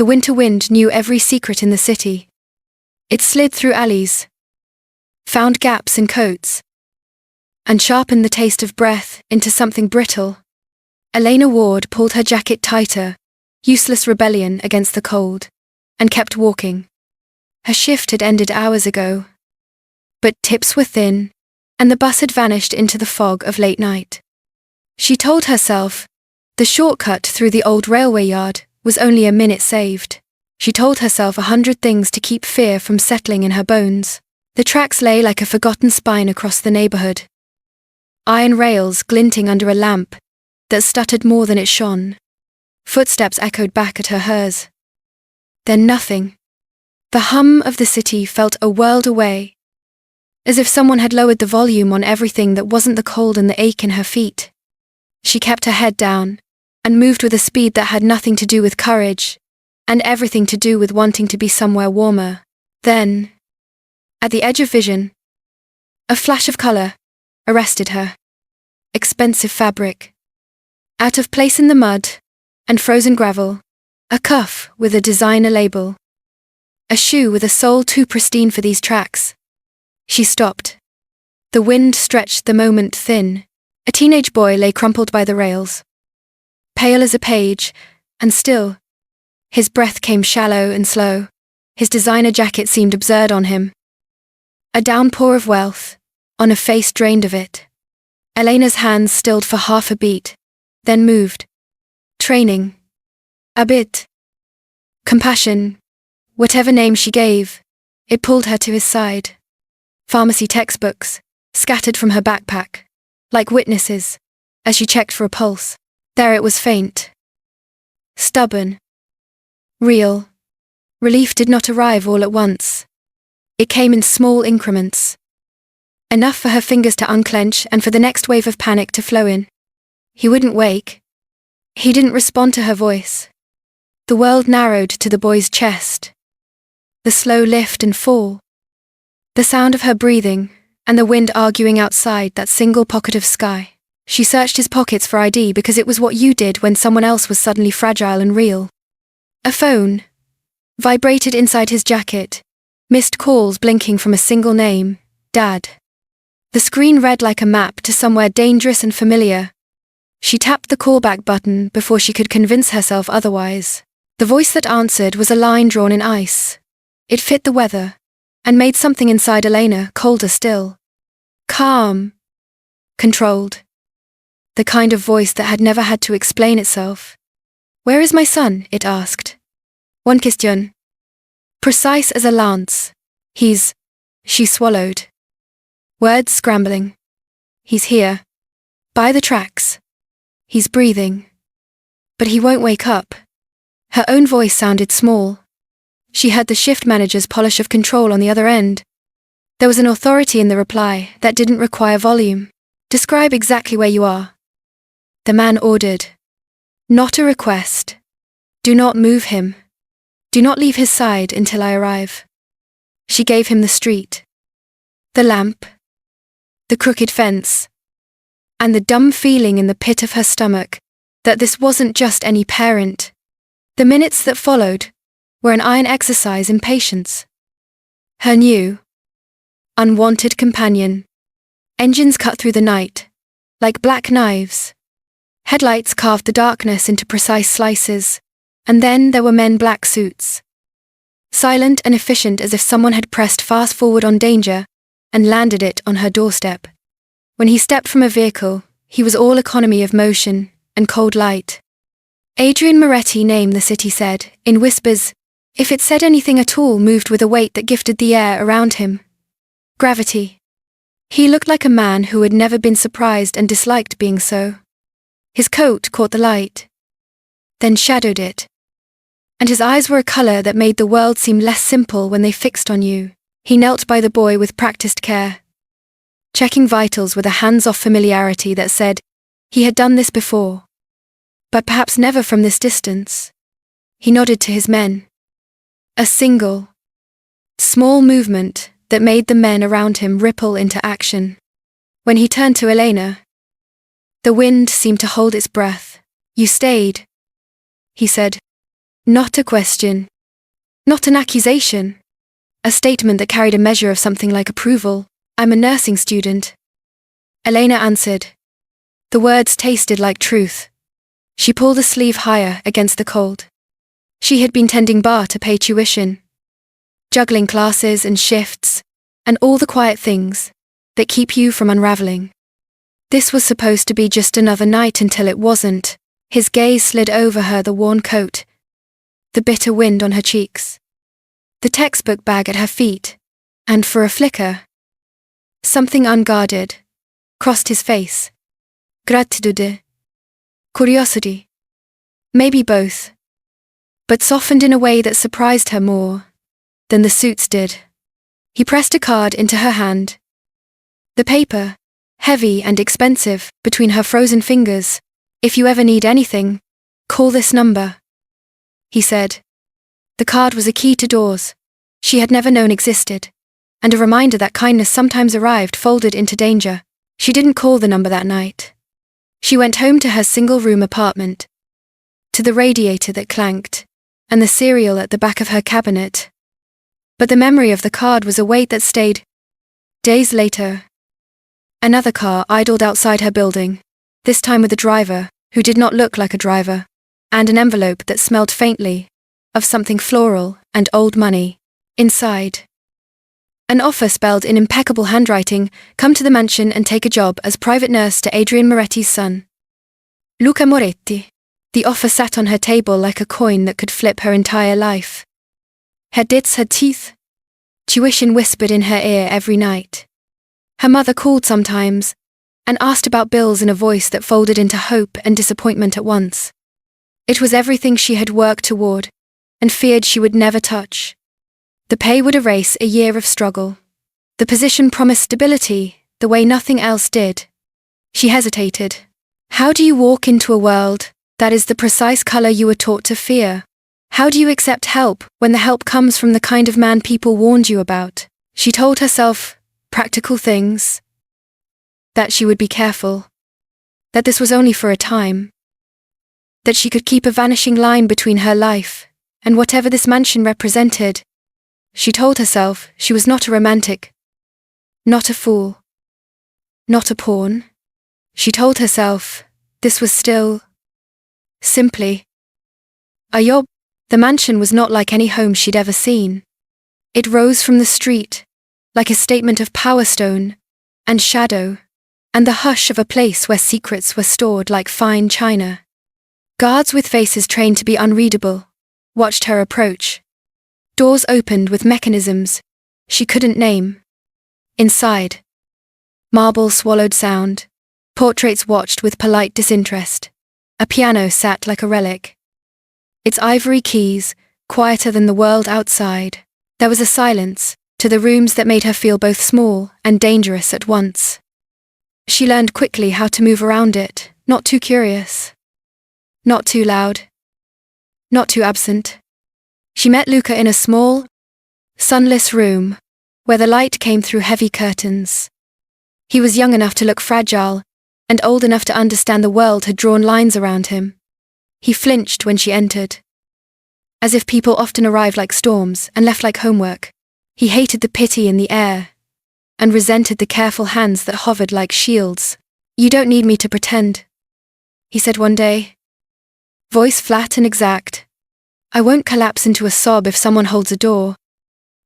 The winter wind knew every secret in the city. It slid through alleys, found gaps in coats, and sharpened the taste of breath into something brittle. Elena Ward pulled her jacket tighter, useless rebellion against the cold, and kept walking. Her shift had ended hours ago, but tips were thin, and the bus had vanished into the fog of late night. She told herself the shortcut through the old railway yard was only a minute saved. She told herself 100 things to keep fear from settling in her bones. The tracks lay like a forgotten spine across the neighborhood. Iron rails glinting under a lamp that stuttered more than it shone. Footsteps echoed back at hers. Then nothing. The hum of the city felt a world away, as if someone had lowered the volume on everything that wasn't the cold and the ache in her feet. She kept her head down, and moved with a speed that had nothing to do with courage, and everything to do with wanting to be somewhere warmer. Then, at the edge of vision, a flash of color arrested her. Expensive fabric, out of place in the mud and frozen gravel, a cuff with a designer label, a shoe with a sole too pristine for these tracks. She stopped. The wind stretched the moment thin. A teenage boy lay crumpled by the rails, pale as a page, and still. His breath came shallow and slow. His designer jacket seemed absurd on him. A downpour of wealth, on a face drained of it. Elena's hands stilled for half a beat, then moved. Training. A bit. Compassion. Whatever name she gave, it pulled her to his side. Pharmacy textbooks, scattered from her backpack, like witnesses, as she checked for a pulse. There it was, faint. Stubborn. Real. Relief did not arrive all at once. It came in small increments. Enough for her fingers to unclench and for the next wave of panic to flow in. He wouldn't wake. He didn't respond to her voice. The world narrowed to the boy's chest. The slow lift and fall. The sound of her breathing, and the wind arguing outside that single pocket of sky. She searched his pockets for ID because it was what you did when someone else was suddenly fragile and real. A phone vibrated inside his jacket, missed calls blinking from a single name, Dad. The screen read like a map to somewhere dangerous and familiar. She tapped the callback button before she could convince herself otherwise. The voice that answered was a line drawn in ice. It fit the weather, and made something inside Elena colder still. Calm. Controlled. The kind of voice that had never had to explain itself. Where is my son? It asked. One question. Precise as a lance. He's... She swallowed. Words scrambling. He's here. By the tracks. He's breathing. But he won't wake up. Her own voice sounded small. She heard the shift manager's polish of control on the other end. There was an authority in the reply that didn't require volume. Describe exactly where you are. The man ordered. Not a request. Do not move him. Do not leave his side until I arrive. She gave him the street. The lamp. The crooked fence. And the dumb feeling in the pit of her stomach that this wasn't just any parent. The minutes that followed were an iron exercise in patience. Her new, unwanted companion. Engines cut through the night, like black knives. Headlights carved the darkness into precise slices, and then there were men in black suits. Silent and efficient as if someone had pressed fast forward on danger and landed it on her doorstep. When he stepped from a vehicle, he was all economy of motion and cold light. Adrian Moretti, name, the city said, in whispers, if it said anything at all, moved with a weight that gifted the air around him. Gravity. He looked like a man who had never been surprised and disliked being so. His coat caught the light, then shadowed it. And his eyes were a color that made the world seem less simple when they fixed on you. He knelt by the boy with practiced care, checking vitals with a hands-off familiarity that said he had done this before, but perhaps never from this distance. He nodded to his men. A single, small movement that made the men around him ripple into action. When he turned to Elena, the wind seemed to hold its breath. You stayed, he said. Not a question. Not an accusation. A statement that carried a measure of something like approval. I'm a nursing student. Elena answered. The words tasted like truth. She pulled a sleeve higher against the cold. She had been tending bar to pay tuition, juggling classes and shifts, and all the quiet things that keep you from unraveling. This was supposed to be just another night until it wasn't. His gaze slid over her, the worn coat, the bitter wind on her cheeks, the textbook bag at her feet, and for a flicker, something unguarded crossed his face. Gratitude. Curiosity. Maybe both. But softened in a way that surprised her more than the suits did. He pressed a card into her hand. The paper, heavy and expensive, between her frozen fingers. If you ever need anything, call this number, he said. The card was a key to doors she had never known existed, and a reminder that kindness sometimes arrived folded into danger. She didn't call the number that night. She went home to her single-room apartment, to the radiator that clanked, and the cereal at the back of her cabinet. But the memory of the card was a weight that stayed. Days later, another car idled outside her building, this time with a driver who did not look like a driver, and an envelope that smelled faintly of something floral and old money inside. An offer spelled in impeccable handwriting, come to the mansion and take a job as private nurse to Adrian Moretti's son. Luca Moretti. The offer sat on her table like a coin that could flip her entire life. Her dits had teeth. Tuition whispered in her ear every night. Her mother called sometimes, and asked about bills in a voice that folded into hope and disappointment at once. It was everything she had worked toward, and feared she would never touch. The pay would erase a year of struggle. The position promised stability, the way nothing else did. She hesitated. How do you walk into a world that is the precise color you were taught to fear? How do you accept help when the help comes from the kind of man people warned you about? She told herself practical things. That she would be careful. That this was only for a time. That she could keep a vanishing line between her life and whatever this mansion represented. She told herself she was not a romantic, not a fool, not a pawn. She told herself this was still, simply, a job. The mansion was not like any home she'd ever seen. It rose from the street, like a statement of Power Stone and shadow, and the hush of a place where secrets were stored like fine china. Guards with faces trained to be unreadable watched her approach. Doors opened with mechanisms she couldn't name. Inside, marble swallowed sound. Portraits watched with polite disinterest. A piano sat like a relic. Its ivory keys, quieter than the world outside. There was a silence to the rooms that made her feel both small and dangerous at once. She learned quickly how to move around it, not too curious. Not too loud. Not too absent. She met Luca in a small, sunless room, where the light came through heavy curtains. He was young enough to look fragile, and old enough to understand the world had drawn lines around him. He flinched when she entered. As if people often arrived like storms and left like homework. He hated the pity in the air, and resented the careful hands that hovered like shields. You don't need me to pretend, he said one day. Voice flat and exact. I won't collapse into a sob if someone holds a door.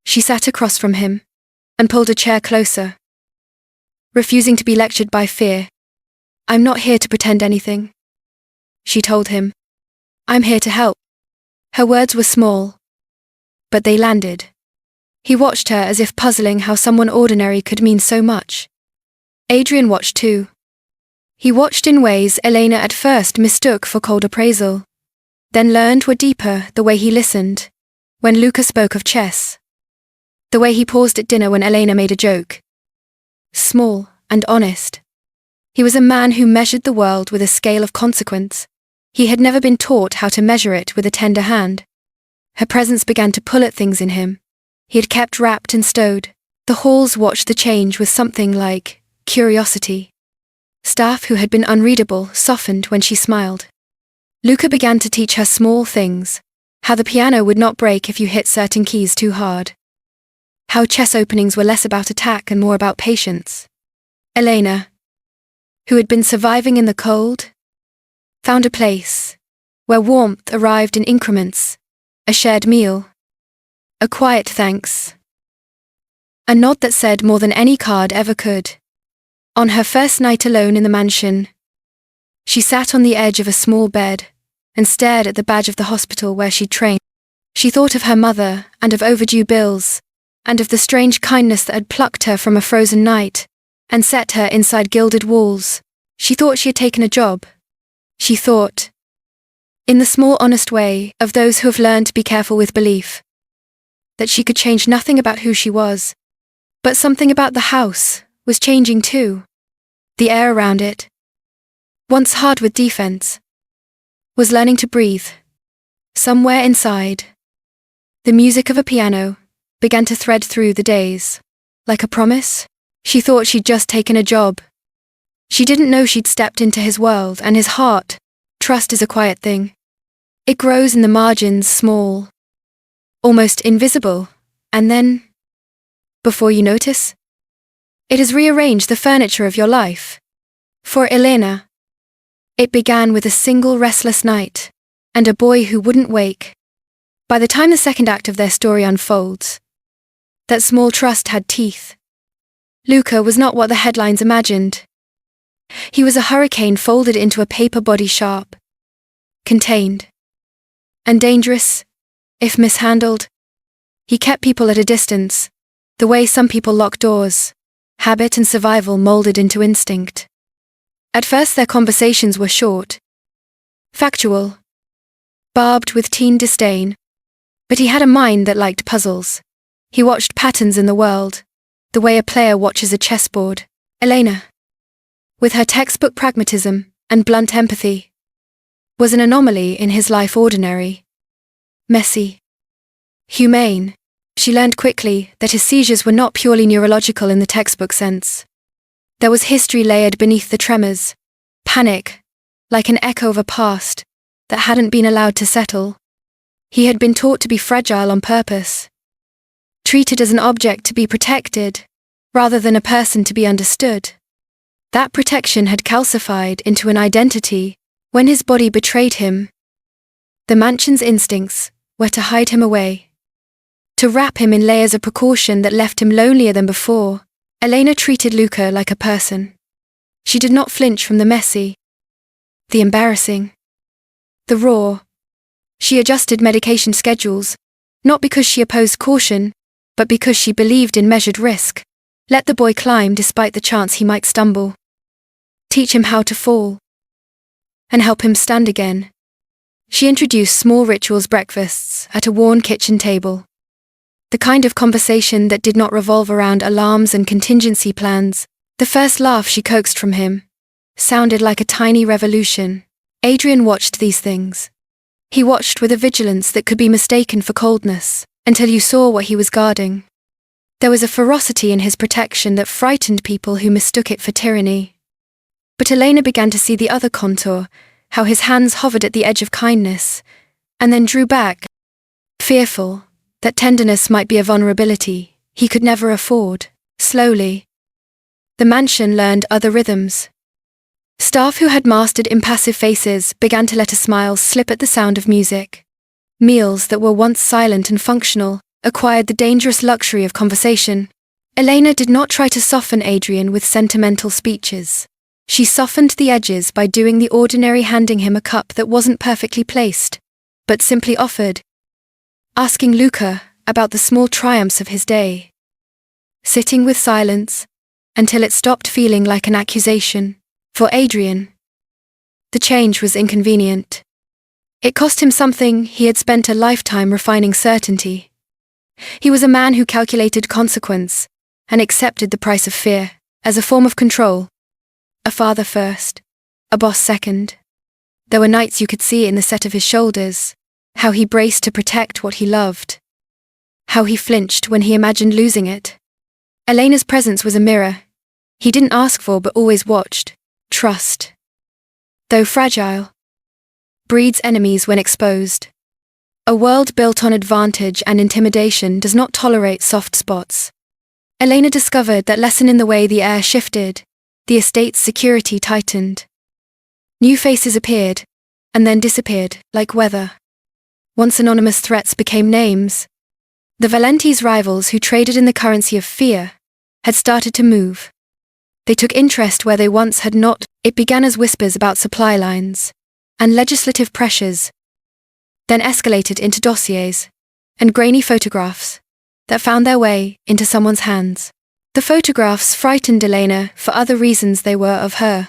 She sat across from him, and pulled a chair closer, refusing to be lectured by fear. I'm not here to pretend anything, she told him. I'm here to help. Her words were small, but they landed. He watched her as if puzzling how someone ordinary could mean so much. Adrian watched too. He watched in ways Elena at first mistook for cold appraisal, then learned were deeper. The way he listened when Luca spoke of chess. The way he paused at dinner when Elena made a joke. Small and honest. He was a man who measured the world with a scale of consequence. He had never been taught how to measure it with a tender hand. Her presence began to pull at things in him he had kept wrapped and stowed. The halls watched the change with something like curiosity. Staff who had been unreadable softened when she smiled. Luca began to teach her small things, How the piano would not break if you hit certain keys too hard. How chess openings were less about attack and more about patience. Elena, who had been surviving in the cold, found a place where warmth arrived in increments, a shared meal, a quiet thanks, a nod that said more than any card ever could. On her first night alone in the mansion, she sat on the edge of a small bed and stared at the badge of the hospital where she'd trained. She thought of her mother and of overdue bills, and of the strange kindness that had plucked her from a frozen night and set her inside gilded walls. She thought she had taken a job. She thought, in the small honest way of those who have learned to be careful with belief, that she could change nothing about who she was, but something about the house was changing too. The air around it, once hard with defense, was learning to breathe. Somewhere inside, the music of a piano began to thread through the days. Like a promise, she thought she'd just taken a job. She didn't know she'd stepped into his world and his heart. Trust is a quiet thing. It grows in the margins, small, almost invisible, and then, before you notice, it has rearranged the furniture of your life. For Elena, it began with a single restless night and a boy who wouldn't wake. By the time the second act of their story unfolds, that small trust had teeth. Luca was not what the headlines imagined. He was a hurricane folded into a paper body, sharp, contained, and dangerous, if mishandled. He kept people at a distance, the way some people lock doors, habit and survival molded into instinct. At first their conversations were short, factual, barbed with teen disdain, but he had a mind that liked puzzles. He watched patterns in the world, the way a player watches a chessboard. Elena, with her textbook pragmatism and blunt empathy, was an anomaly in his life. Ordinary, messy, humane. She learned quickly that his seizures were not purely neurological in the textbook sense. There was history layered beneath the tremors, panic, like an echo of a past that hadn't been allowed to settle. He had been taught to be fragile on purpose, treated as an object to be protected, rather than a person to be understood. That protection had calcified into an identity when his body betrayed him. The mansion's instincts were to hide him away, to wrap him in layers of precaution that left him lonelier than before. Elena treated Luca like a person. She did not flinch from the messy, the embarrassing, the raw. She adjusted medication schedules, not because she opposed caution, but because she believed in measured risk. Let the boy climb despite the chance he might stumble. Teach him how to fall, and help him stand again. She introduced small rituals, breakfasts at a worn kitchen table. The kind of conversation that did not revolve around alarms and contingency plans. The first laugh she coaxed from him sounded like a tiny revolution. Adrian watched these things. He watched with a vigilance that could be mistaken for coldness, until you saw what he was guarding. There was a ferocity in his protection that frightened people who mistook it for tyranny. But Elena began to see the other contour, how his hands hovered at the edge of kindness, and then drew back, fearful that tenderness might be a vulnerability he could never afford. Slowly, the mansion learned other rhythms. Staff who had mastered impassive faces began to let a smile slip at the sound of music. Meals that were once silent and functional acquired the dangerous luxury of conversation. Elena did not try to soften Adrian with sentimental speeches. She softened the edges by doing the ordinary, handing him a cup that wasn't perfectly placed, but simply offered, asking Luca about the small triumphs of his day, sitting with silence until it stopped feeling like an accusation. For Adrian, the change was inconvenient. It cost him something he had spent a lifetime refining: certainty. He was a man who calculated consequence and accepted the price of fear as a form of control. A father first, a boss second. There were nights you could see in the set of his shoulders, how he braced to protect what he loved, how he flinched when he imagined losing it. Elena's presence was a mirror he didn't ask for but always watched. Trust, though fragile, breeds enemies when exposed. A world built on advantage and intimidation does not tolerate soft spots. Elena discovered that lesson in the way the air shifted, the estate's security tightened. New faces appeared, and then disappeared, like weather. Once anonymous threats became names. The Valenti's rivals who traded in the currency of fear had started to move. They took interest where they once had not. It began as whispers about supply lines and legislative pressures, then escalated into dossiers and grainy photographs that found their way into someone's hands. The photographs frightened Elena for other reasons. They were of her.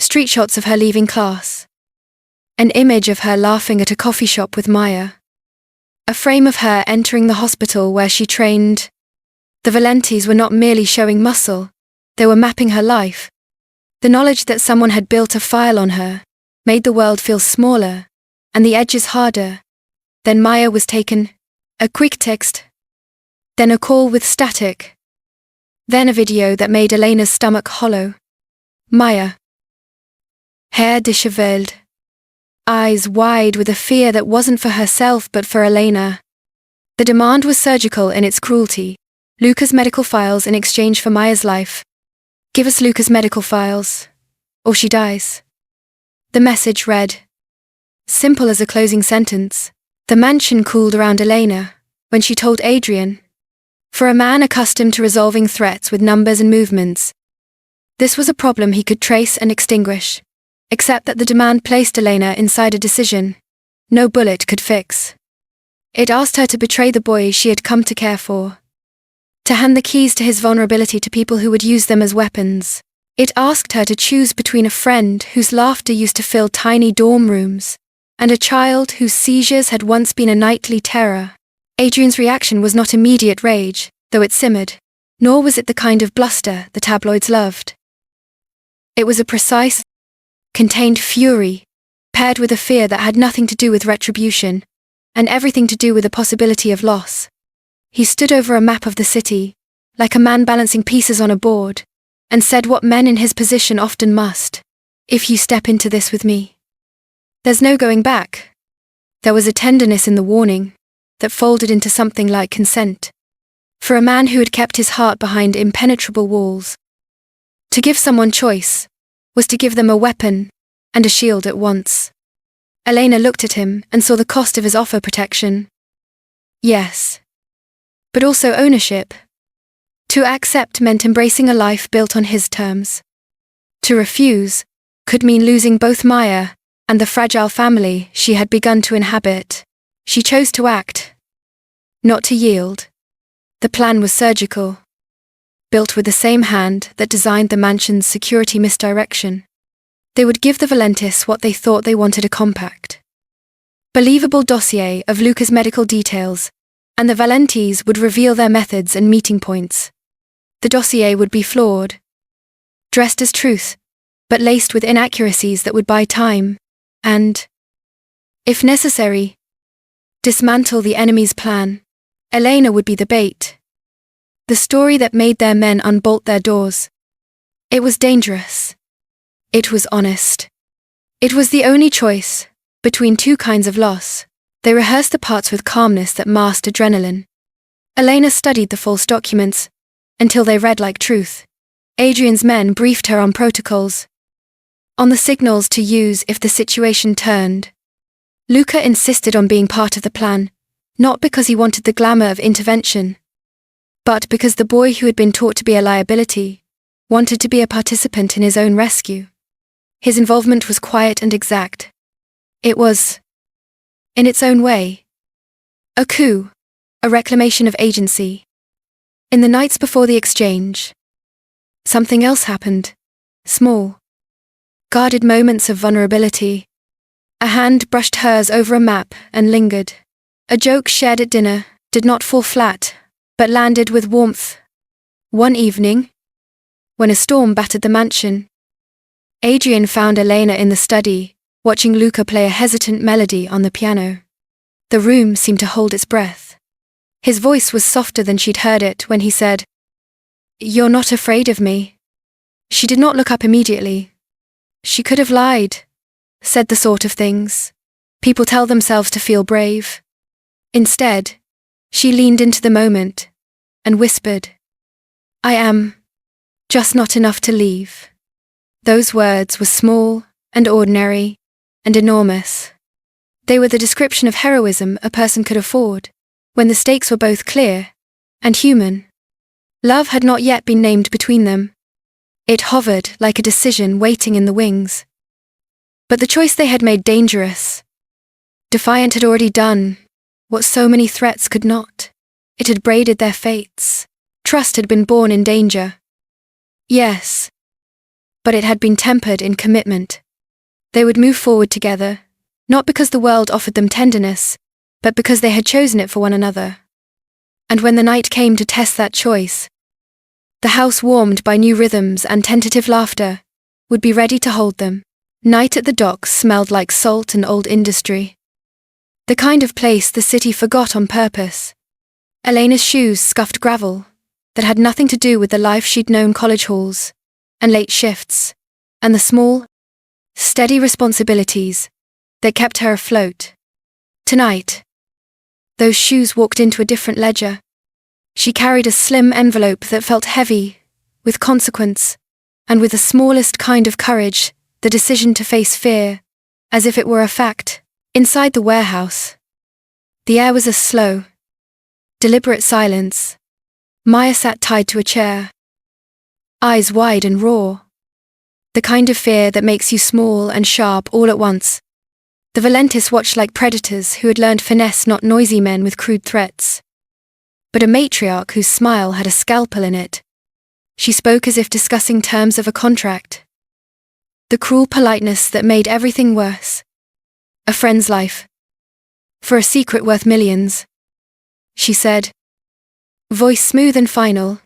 Street shots of her leaving class. An image of her laughing at a coffee shop with Maya. A frame of her entering the hospital where she trained. The Valenti's were not merely showing muscle, they were mapping her life. The knowledge that someone had built a file on her made the world feel smaller and the edges harder. Then Maya was taken. A quick text. Then a call with static. Then a video that made Elena's stomach hollow. Maya. Hair disheveled. Eyes wide with a fear that wasn't for herself but for Elena. The demand was surgical in its cruelty. Luca's medical files in exchange for Maya's life. Give us Luca's medical files, or she dies. The message read. Simple as a closing sentence. The mansion cooled around Elena when she told Adrian. For a man accustomed to resolving threats with numbers and movements, this was a problem he could trace and extinguish, except that the demand placed Elena inside a decision no bullet could fix. It asked her to betray the boy she had come to care for, to hand the keys to his vulnerability to people who would use them as weapons. It asked her to choose between a friend whose laughter used to fill tiny dorm rooms and a child whose seizures had once been a nightly terror. Adrian's reaction was not immediate rage, though it simmered, nor was it the kind of bluster the tabloids loved. It was a precise, contained fury, paired with a fear that had nothing to do with retribution, and everything to do with the possibility of loss. He stood over a map of the city, like a man balancing pieces on a board, and said what men in his position often must. If you step into this with me, there's no going back. There was a tenderness in the warning that folded into something like consent. For a man who had kept his heart behind impenetrable walls, to give someone choice was to give them a weapon and a shield at once. Elena looked at him and saw the cost of his offer: protection. Yes. But also ownership. To accept meant embracing a life built on his terms. To refuse could mean losing both Maya and the fragile family she had begun to inhabit. She chose to act, not to yield. The plan was surgical, built with the same hand that designed the mansion's security misdirection. They would give the Valentis what they thought they wanted: a compact, believable dossier of Luca's medical details, and the Valentis would reveal their methods and meeting points. The dossier would be flawed, dressed as truth, but laced with inaccuracies that would buy time, and, if necessary, dismantle the enemy's plan. Elena would be the bait. The story that made their men unbolt their doors. It was dangerous. It was honest. It was the only choice between two kinds of loss. They rehearsed the parts with calmness that masked adrenaline. Elena studied the false documents until they read like truth. Adrian's men briefed her on protocols, on the signals to use if the situation turned. Luca insisted on being part of the plan, not because he wanted the glamour of intervention, but because the boy who had been taught to be a liability wanted to be a participant in his own rescue. His involvement was quiet and exact. It was, in its own way, a coup, a reclamation of agency. In the nights before the exchange, something else happened. Small, guarded moments of vulnerability. A hand brushed hers over a map and lingered. A joke shared at dinner did not fall flat, but landed with warmth. One evening, when a storm battered the mansion, Adrian found Elena in the study, watching Luca play a hesitant melody on the piano. The room seemed to hold its breath. His voice was softer than she'd heard it when he said, "You're not afraid of me." She did not look up immediately. She could have lied, said the sort of things people tell themselves to feel brave. Instead, she leaned into the moment and whispered, "I am just not enough to leave." Those words were small and ordinary and enormous. They were the description of heroism a person could afford, when the stakes were both clear and human. Love had not yet been named between them. It hovered like a decision waiting in the wings. But the choice they had made dangerous. Defiant had already done what so many threats could not. It had braided their fates. Trust had been born in danger. Yes, but it had been tempered in commitment. They would move forward together, not because the world offered them tenderness, but because they had chosen it for one another. And when the night came to test that choice, the house warmed by new rhythms and tentative laughter would be ready to hold them. Night at the docks smelled like salt and old industry. The kind of place the city forgot on purpose. Elena's shoes scuffed gravel that had nothing to do with the life she'd known: college halls, and late shifts, and the small, steady responsibilities that kept her afloat. Tonight, those shoes walked into a different ledger. She carried a slim envelope that felt heavy, with consequence, and with the smallest kind of courage, the decision to face fear, as if it were a fact. Inside the warehouse, the air was a slow, deliberate silence. Maya sat tied to a chair, eyes wide and raw. The kind of fear that makes you small and sharp all at once. The Valentis watched like predators who had learned finesse, not noisy men with crude threats. But a matriarch whose smile had a scalpel in it. She spoke as if discussing terms of a contract. The cruel politeness that made everything worse. A friend's life. For a secret worth millions. She said. Voice smooth and final.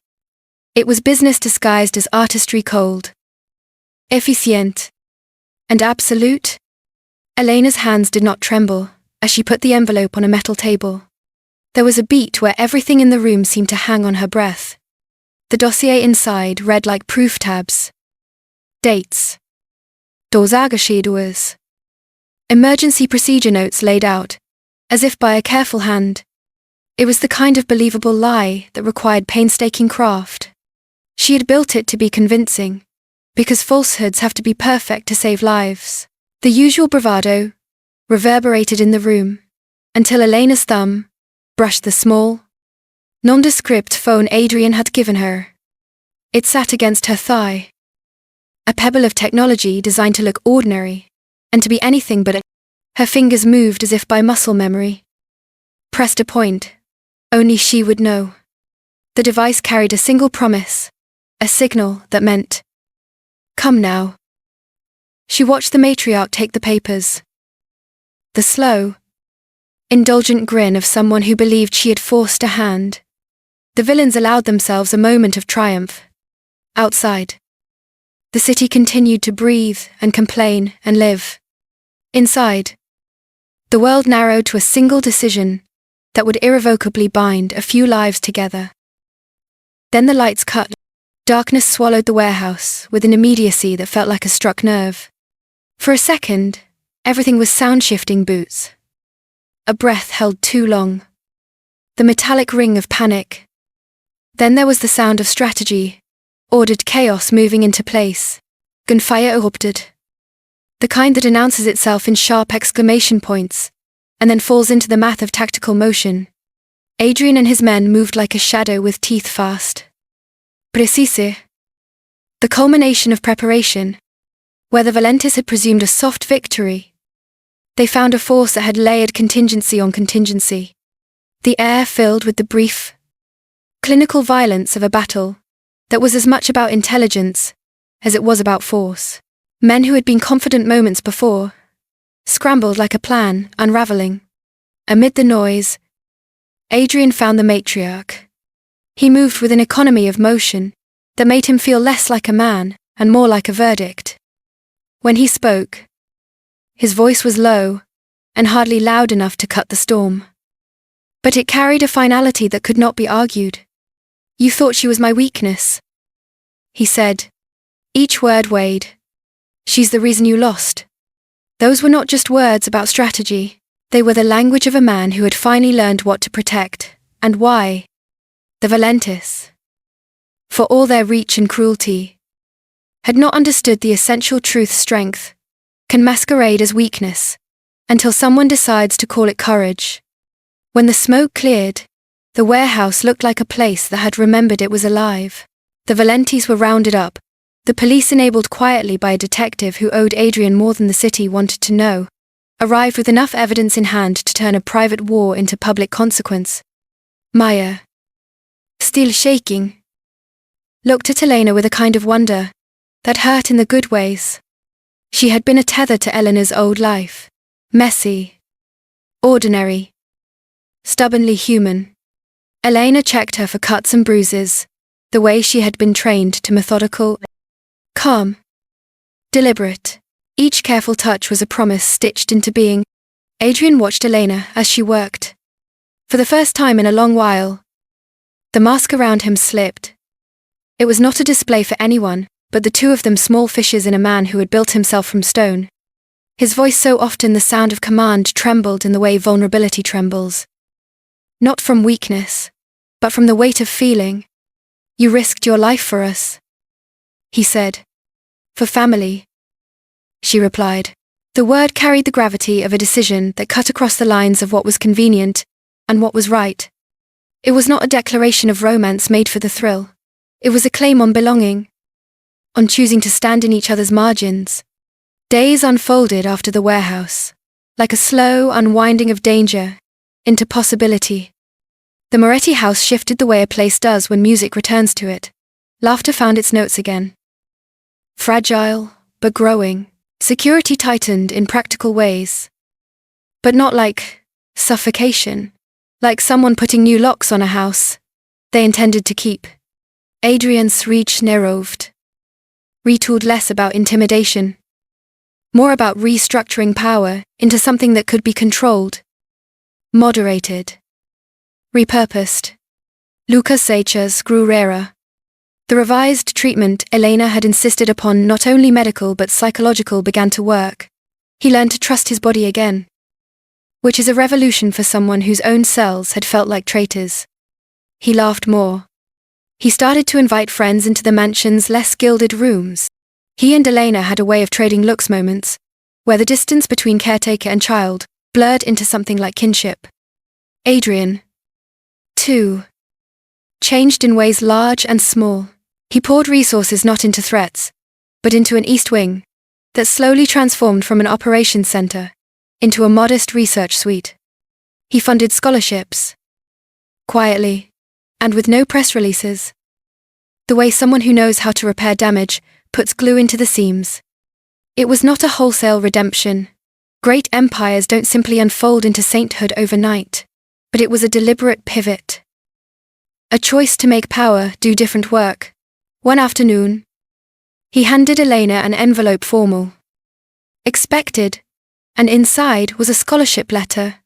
It was business disguised as artistry, cold. Efficient. And absolute. Elena's hands did not tremble as she put the envelope on a metal table. There was a beat where everything in the room seemed to hang on her breath. The dossier inside read like proof tabs. Dates. Doorzageschedulers. Emergency procedure notes laid out, as if by a careful hand. It was the kind of believable lie that required painstaking craft. She had built it to be convincing, because falsehoods have to be perfect to save lives. The usual bravado reverberated in the room, until Elena's thumb brushed the small, nondescript phone Adrian had given her. It sat against her thigh. A pebble of technology designed to look ordinary, and to be anything but. Her fingers moved as if by muscle memory. Pressed a point. Only she would know. The device carried a single promise, a signal that meant, "Come now." She watched the matriarch take the papers. The slow, indulgent grin of someone who believed she had forced a hand. The villains allowed themselves a moment of triumph. Outside, the city continued to breathe and complain and live. Inside, the world narrowed to a single decision that would irrevocably bind a few lives together. Then the lights cut. Darkness swallowed the warehouse with an immediacy that felt like a struck nerve. For a second, everything was sound-shifting boots. A breath held too long. The metallic ring of panic. Then there was the sound of strategy, ordered chaos moving into place. Gunfire erupted. The kind that announces itself in sharp exclamation points, and then falls into the math of tactical motion. Adrian and his men moved like a shadow with teeth fast. Precise. The culmination of preparation. Where the Valentis had presumed a soft victory, they found a force that had layered contingency on contingency. The air filled with the brief, clinical violence of a battle that was as much about intelligence as it was about force. Men who had been confident moments before scrambled like a plan, unraveling. Amid the noise, Adrian found the matriarch. He moved with an economy of motion that made him feel less like a man and more like a verdict. When he spoke, his voice was low and hardly loud enough to cut the storm. But it carried a finality that could not be argued. "You thought she was my weakness," he said. Each word weighed. "She's the reason you lost." Those were not just words about strategy. They were the language of a man who had finally learned what to protect, and why. The Valentis, for all their reach and cruelty, had not understood the essential truth strength can masquerade as weakness until someone decides to call it courage. When the smoke cleared, the warehouse looked like a place that had remembered it was alive. The Valentis were rounded up, the police enabled quietly by a detective who owed Adrian more than the city wanted to know, arrived with enough evidence in hand to turn a private war into public consequence. Maya, still shaking, looked at Elena with a kind of wonder that hurt in the good ways. She had been a tether to Eleanor's old life, messy, ordinary, stubbornly human. Elena checked her for cuts and bruises, the way she had been trained to methodical, calm, deliberate. Each careful touch was a promise stitched into being. Adrian watched Elena as she worked. For the first time in a long while, the mask around him slipped. It was not a display for anyone, but the two of them small fishes in a man who had built himself from stone. His voice so often the sound of command trembled in the way vulnerability trembles. Not from weakness, but from the weight of feeling. You risked your life for us, he said. For family, she replied. The word carried the gravity of a decision that cut across the lines of what was convenient and what was right. It was not a declaration of romance made for the thrill. It was a claim on belonging, on choosing to stand in each other's margins. Days unfolded after the warehouse, like a slow unwinding of danger into possibility. The Moretti house shifted the way a place does when music returns to it. Laughter found its notes again. Fragile, but growing. Security tightened in practical ways. But not like suffocation, like someone putting new locks on a house they intended to keep. Adrian's reach narrowed, retooled less about intimidation, more about restructuring power into something that could be controlled, moderated, repurposed. Lucas' Sechas grew rarer. The revised treatment Elena had insisted upon, not only medical but psychological, began to work. He learned to trust his body again, which is a revolution for someone whose own cells had felt like traitors. He laughed more. He started to invite friends into the mansion's less gilded rooms. He and Elena had a way of trading looks moments, where the distance between caretaker and child blurred into something like kinship. Adrian, too, changed in ways large and small. He poured resources not into threats, but into an East Wing that slowly transformed from an operations center into a modest research suite. He funded scholarships, quietly, and with no press releases. The way someone who knows how to repair damage puts glue into the seams. It was not a wholesale redemption. Great empires don't simply unfold into sainthood overnight, but it was a deliberate pivot. A choice to make power do different work. One afternoon, he handed Elena an envelope formal, expected, and inside was a scholarship letter,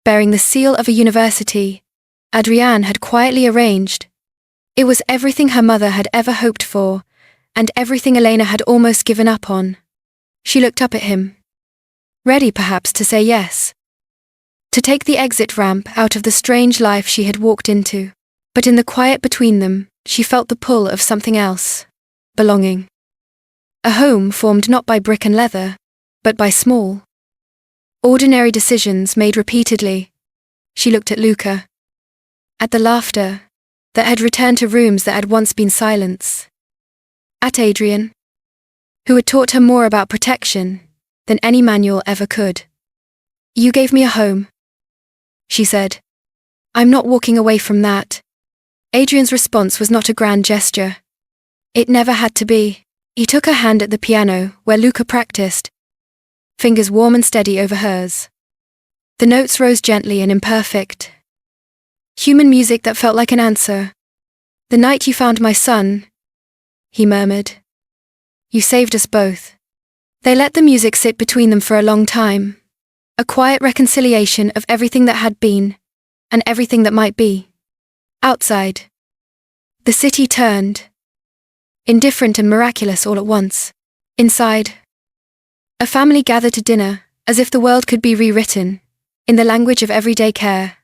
bearing the seal of a university Adrienne had quietly arranged. It was everything her mother had ever hoped for, and everything Elena had almost given up on. She looked up at him, ready perhaps to say yes, to take the exit ramp out of the strange life she had walked into. But in the quiet between them, she felt the pull of something else. Belonging. A home formed not by brick and leather, but by small, ordinary decisions made repeatedly. She looked at Luca. At the laughter that had returned to rooms that had once been silence. At Adrian, who had taught her more about protection than any manual ever could. You gave me a home, she said. I'm not walking away from that. Adrian's response was not a grand gesture. It never had to be. He took her hand at the piano, where Luca practiced, fingers warm and steady over hers. The notes rose gently and imperfect. Human music that felt like an answer. The night you found my son, he murmured. You saved us both. They let the music sit between them for a long time. A quiet reconciliation of everything that had been, and everything that might be. Outside, the city turned, indifferent and miraculous all at once. Inside, a family gathered to dinner, as if the world could be rewritten. in the language of everyday care.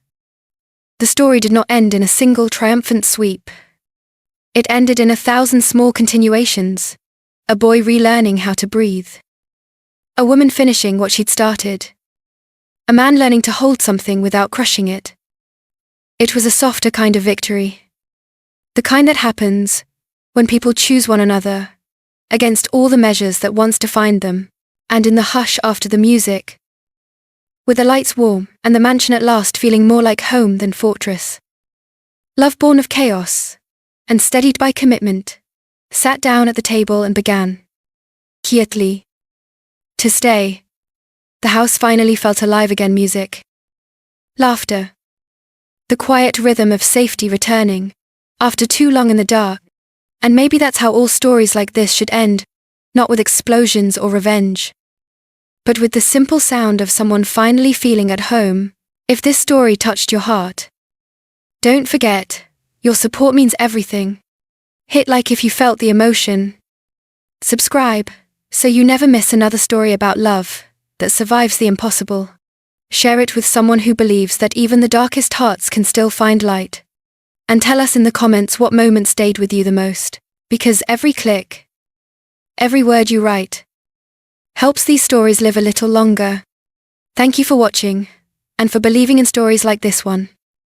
The story did not end in a single triumphant sweep. It ended in 1,000 small continuations. A boy relearning how to breathe. A woman finishing what she'd started. A man learning to hold something without crushing it. It was a softer kind of victory. The kind that happens when people choose one another, against all the measures that once defined them, and in the hush after the music. With the lights warm and the mansion at last feeling more like home than fortress. Love born of chaos, and steadied by commitment, sat down at the table and began, quietly, to stay. The house finally felt alive again. Music. Laughter. The quiet rhythm of safety returning, after too long in the dark. And maybe that's how all stories like this should end, not with explosions or revenge, but with the simple sound of someone finally feeling at home. If this story touched your heart, don't forget, your support means everything. Hit like if you felt the emotion. Subscribe, so you never miss another story about love that survives the impossible. Share it with someone who believes that even the darkest hearts can still find light. And tell us in the comments what moment stayed with you the most, because every click, every word you write, helps these stories live a little longer. Thank you for watching, and for believing in stories like this one.